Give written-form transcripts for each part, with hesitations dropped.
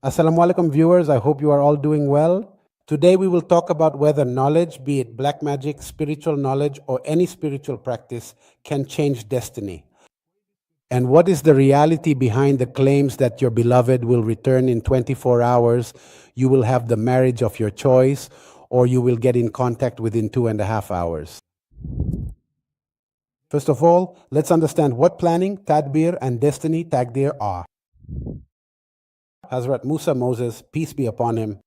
Assalamu alaikum viewers, I hope you are all doing well. Today we will talk about whether knowledge, be it black magic, spiritual knowledge, or any spiritual practice, can change destiny. And what is the reality behind the claims that your beloved will return in 24 hours, you will have the marriage of your choice, or you will get in contact within 2.5 hours? First of all, let's understand what planning, tadbir, and destiny, taqdeer, are. Hazrat Musa Moses, peace be upon him,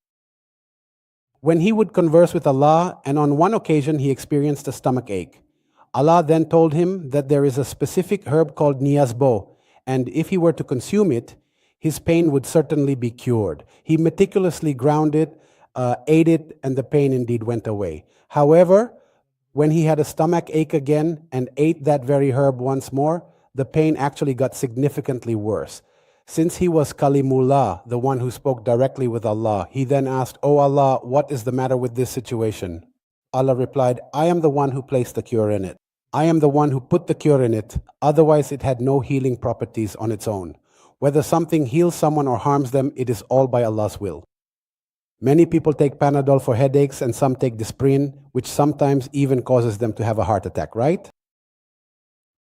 when he would converse with Allah, and on one occasion he experienced a stomach ache. Allah then told him that there is a specific herb called niyazbo, and if he were to consume it, his pain would certainly be cured. He meticulously ground it, ate it, and the pain indeed went away. However, when he had a stomach ache again and ate that very herb once more, the pain actually got significantly worse. Since he was Kalimullah, the one who spoke directly with Allah, he then asked, "O Allah, what is the matter with this situation?" Allah replied, "I am the one who placed the cure in it. I am the one who put the cure in it. Otherwise, it had no healing properties on its own. Whether something heals someone or harms them, it is all by Allah's will." Many people take Panadol for headaches and some take Disprin, which sometimes even causes them to have a heart attack, right?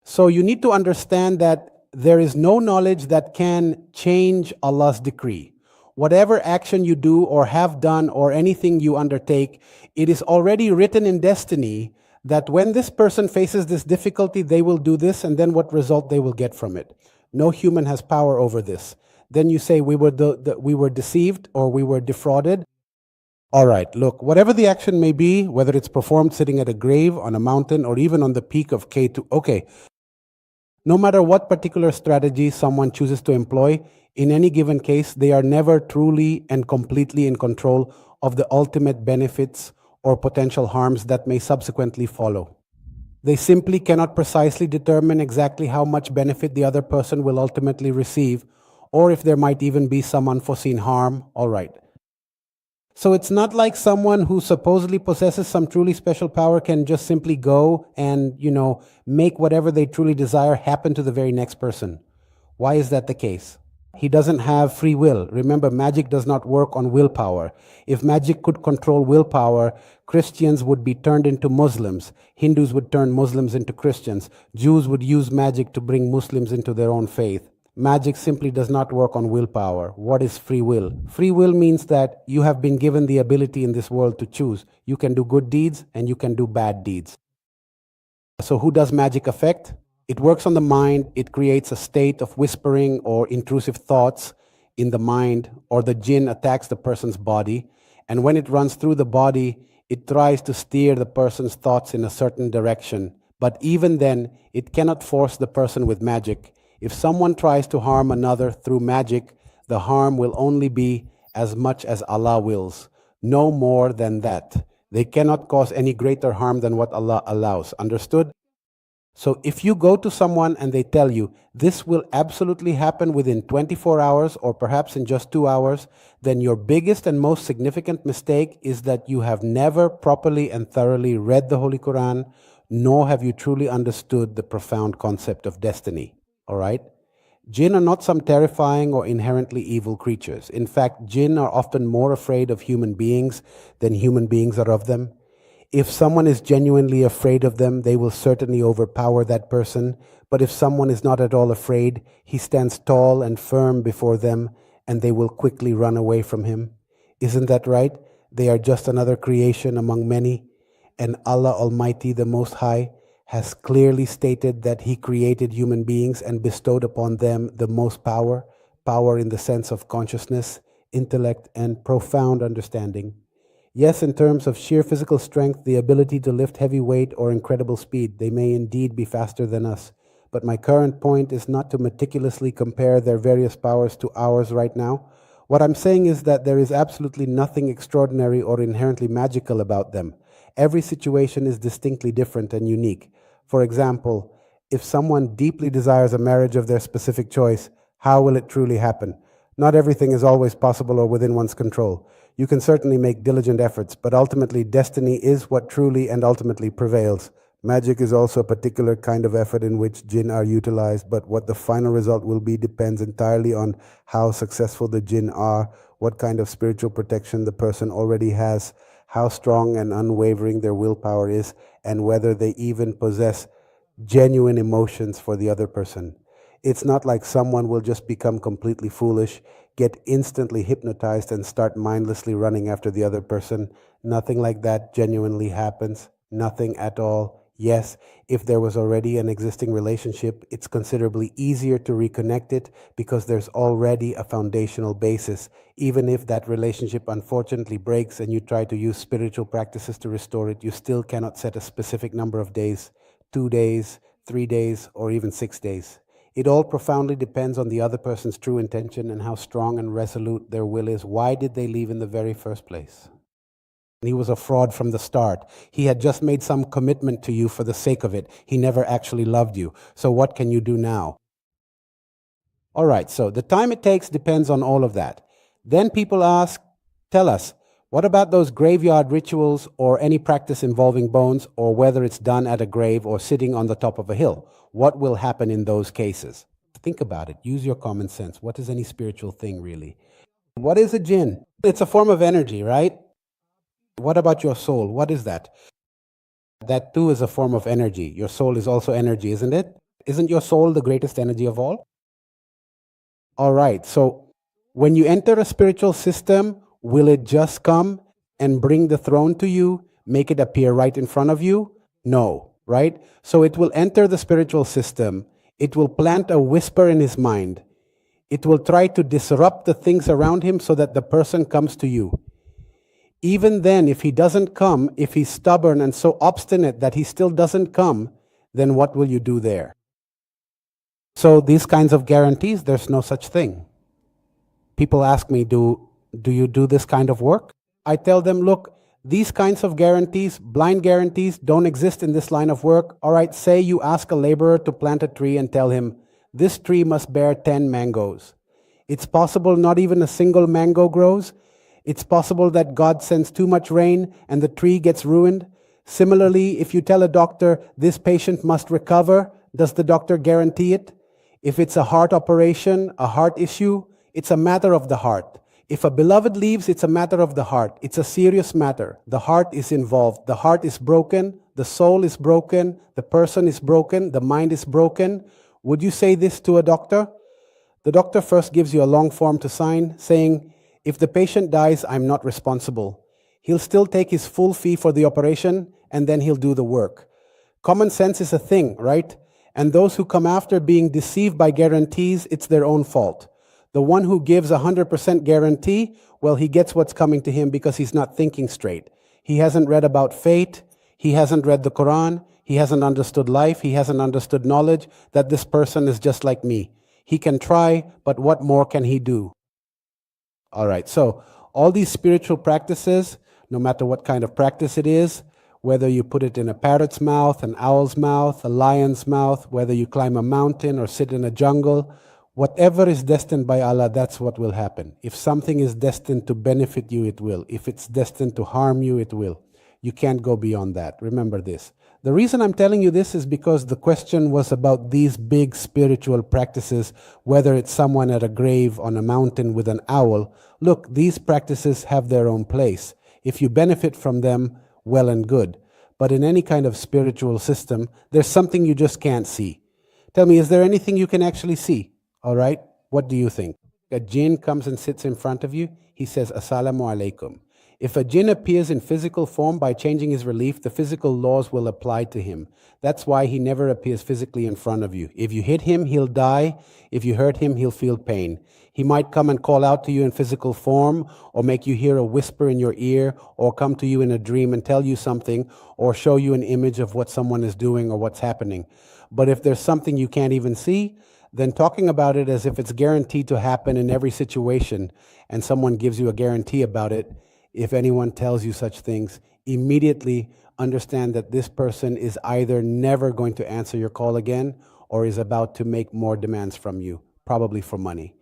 So you need to understand that there is no knowledge that can change Allah's decree. Whatever action you do or have done or anything you undertake, it is already written in destiny that when this person faces this difficulty, they will do this, and then what result they will get from it. No human has power over this. Then you say we were deceived or we were defrauded. All right, look, whatever the action may be, whether it's performed sitting at a grave, on a mountain, or even on the peak of K2, okay, no matter what particular strategy someone chooses to employ, in any given case, they are never truly and completely in control of the ultimate benefits or potential harms that may subsequently follow. They simply cannot precisely determine exactly how much benefit the other person will ultimately receive, or if there might even be some unforeseen harm. All right. So it's not like someone who supposedly possesses some truly special power can just simply go and, make whatever they truly desire happen to the very next person. Why is that the case? He doesn't have free will. Remember, magic does not work on willpower. If magic could control willpower, Christians would be turned into Muslims. Hindus would turn Muslims into Christians. Jews would use magic to bring Muslims into their own faith. Magic simply does not work on willpower. What is free will? Free will means that you have been given the ability in this world to choose. You can do good deeds and you can do bad deeds. So who does magic affect? It works on the mind. It creates a state of whispering or intrusive thoughts in the mind, or the jinn attacks the person's body. And when it runs through the body, it tries to steer the person's thoughts in a certain direction. But even then, it cannot force the person with magic. If someone tries to harm another through magic, the harm will only be as much as Allah wills, no more than that. They cannot cause any greater harm than what Allah allows. Understood? So if you go to someone and they tell you this will absolutely happen within 24 hours or perhaps in just 2 hours, then your biggest and most significant mistake is that you have never properly and thoroughly read the Holy Quran, nor have you truly understood the profound concept of destiny. All right? Jinn are not some terrifying or inherently evil creatures. In fact, jinn are often more afraid of human beings than human beings are of them. If someone is genuinely afraid of them, they will certainly overpower that person. But if someone is not at all afraid, he stands tall and firm before them, and they will quickly run away from him. Isn't that right? They are just another creation among many, and Allah Almighty, the Most High, has clearly stated that He created human beings and bestowed upon them the most power in the sense of consciousness, intellect, and profound understanding. Yes, in terms of sheer physical strength, the ability to lift heavy weight or incredible speed, they may indeed be faster than us. But my current point is not to meticulously compare their various powers to ours right now. What I'm saying is that there is absolutely nothing extraordinary or inherently magical about them. Every situation is distinctly different and unique. For example, if someone deeply desires a marriage of their specific choice, how will it truly happen? Not everything is always possible or within one's control. You can certainly make diligent efforts, but ultimately destiny is what truly and ultimately prevails. Magic is also a particular kind of effort in which jinn are utilized, but what the final result will be depends entirely on how successful the jinn are, what kind of spiritual protection the person already has, how strong and unwavering their willpower is, and whether they even possess genuine emotions for the other person. It's not like someone will just become completely foolish, get instantly hypnotized, and start mindlessly running after the other person. Nothing like that genuinely happens. Nothing at all. Yes, if there was already an existing relationship, it's considerably easier to reconnect it because there's already a foundational basis. Even if that relationship unfortunately breaks and you try to use spiritual practices to restore it, you still cannot set a specific number of days, 2 days, 3 days, or even 6 days. It all profoundly depends on the other person's true intention and how strong and resolute their will is. Why did they leave in the very first place? He was a fraud from the start. He had just made some commitment to you for the sake of it. He never actually loved you. So what can you do now? All right, so the time it takes depends on all of that. Then people ask, tell us, what about those graveyard rituals or any practice involving bones, or whether it's done at a grave or sitting on the top of a hill? What will happen in those cases? Think about it. Use your common sense. What is any spiritual thing really? What is a jinn? It's a form of energy, right? What about your soul? What is that? That too is a form of energy. Your soul is also energy, isn't it? Isn't your soul the greatest energy of all? All right. So when you enter a spiritual system, will it just come and bring the throne to you, make it appear right in front of you? No, right? So it will enter the spiritual system. It will plant a whisper in his mind. It will try to disrupt the things around him so that the person comes to you. Even then, if he doesn't come, if he's stubborn and so obstinate that he still doesn't come, then what will you do there? So these kinds of guarantees, there's no such thing. People ask me, do you do this kind of work? I tell them, look, these kinds of guarantees, blind guarantees, don't exist in this line of work. All right, say you ask a laborer to plant a tree and tell him, this tree must bear 10 mangoes. It's possible not even a single mango grows. It's possible that God sends too much rain and the tree gets ruined. Similarly, if you tell a doctor, this patient must recover, does the doctor guarantee it? If it's a heart operation, a heart issue, it's a matter of the heart. If a beloved leaves, it's a matter of the heart. It's a serious matter. The heart is involved. The heart is broken. The soul is broken. The person is broken. The mind is broken. Would you say this to a doctor? The doctor first gives you a long form to sign saying, if the patient dies, I'm not responsible. He'll still take his full fee for the operation and then he'll do the work. Common sense is a thing, right? And those who come after being deceived by guarantees, it's their own fault. The one who gives 100% guarantee, well, he gets what's coming to him because he's not thinking straight. He hasn't read about fate. He hasn't read the Quran. He hasn't understood life. He hasn't understood knowledge that this person is just like me. He can try, but what more can he do? All right, so all these spiritual practices, no matter what kind of practice it is, whether you put it in a parrot's mouth, an owl's mouth, a lion's mouth, whether you climb a mountain or sit in a jungle, whatever is destined by Allah, that's what will happen. If something is destined to benefit you, it will. If it's destined to harm you, it will. You can't go beyond that. Remember this. The reason I'm telling you this is because the question was about these big spiritual practices, whether it's someone at a grave on a mountain with an owl. Look, these practices have their own place. If you benefit from them, well and good. But in any kind of spiritual system, there's something you just can't see. Tell me, is there anything you can actually see? All right, what do you think? A jinn comes and sits in front of you. He says, Assalamu alaikum. If a jinn appears in physical form by changing his relief, the physical laws will apply to him. That's why he never appears physically in front of you. If you hit him, he'll die. If you hurt him, he'll feel pain. He might come and call out to you in physical form, or make you hear a whisper in your ear, or come to you in a dream and tell you something, or show you an image of what someone is doing or what's happening. But if there's something you can't even see, then talking about it as if it's guaranteed to happen in every situation, and someone gives you a guarantee about it, if anyone tells you such things, immediately understand that this person is either never going to answer your call again or is about to make more demands from you, probably for money.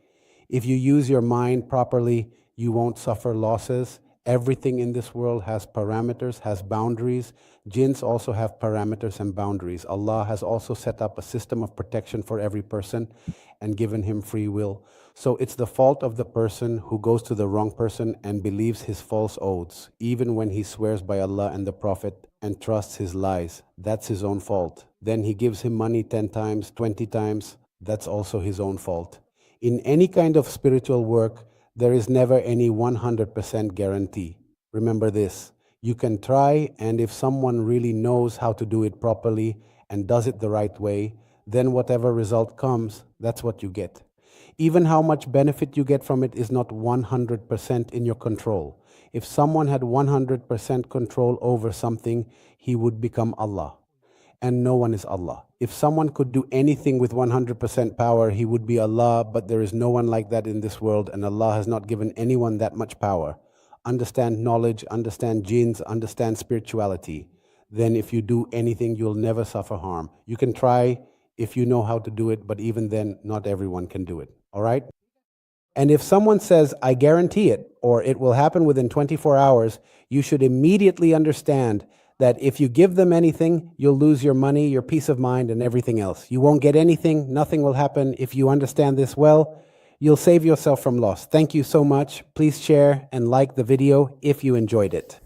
If you use your mind properly, you won't suffer losses Everything in this world has parameters, has boundaries. Jinns also have parameters and boundaries. Allah has also set up a system of protection for every person and given him free will. So it's the fault of the person who goes to the wrong person and believes his false oaths, even when he swears by Allah and the Prophet and trusts his lies. That's his own fault. Then he gives him money 10 times, 20 times. That's also his own fault. In any kind of spiritual work, there is never any 100% guarantee. Remember this. You can try, and if someone really knows how to do it properly and does it the right way, then whatever result comes, that's what you get. Even how much benefit you get from it is not 100% in your control. If someone had 100% control over something, he would become Allah. And no one is Allah. If someone could do anything with 100% power, he would be Allah, but there is no one like that in this world, and Allah has not given anyone that much power. Understand knowledge, understand jinns, understand spirituality. Then if you do anything, you'll never suffer harm. You can try if you know how to do it, but even then, not everyone can do it. All right? And if someone says, I guarantee it, or it will happen within 24 hours, you should immediately understand that if you give them anything, you'll lose your money, your peace of mind, and everything else. You won't get anything, nothing will happen. If you understand this well, you'll save yourself from loss. Thank you so much. Please share and like the video if you enjoyed it.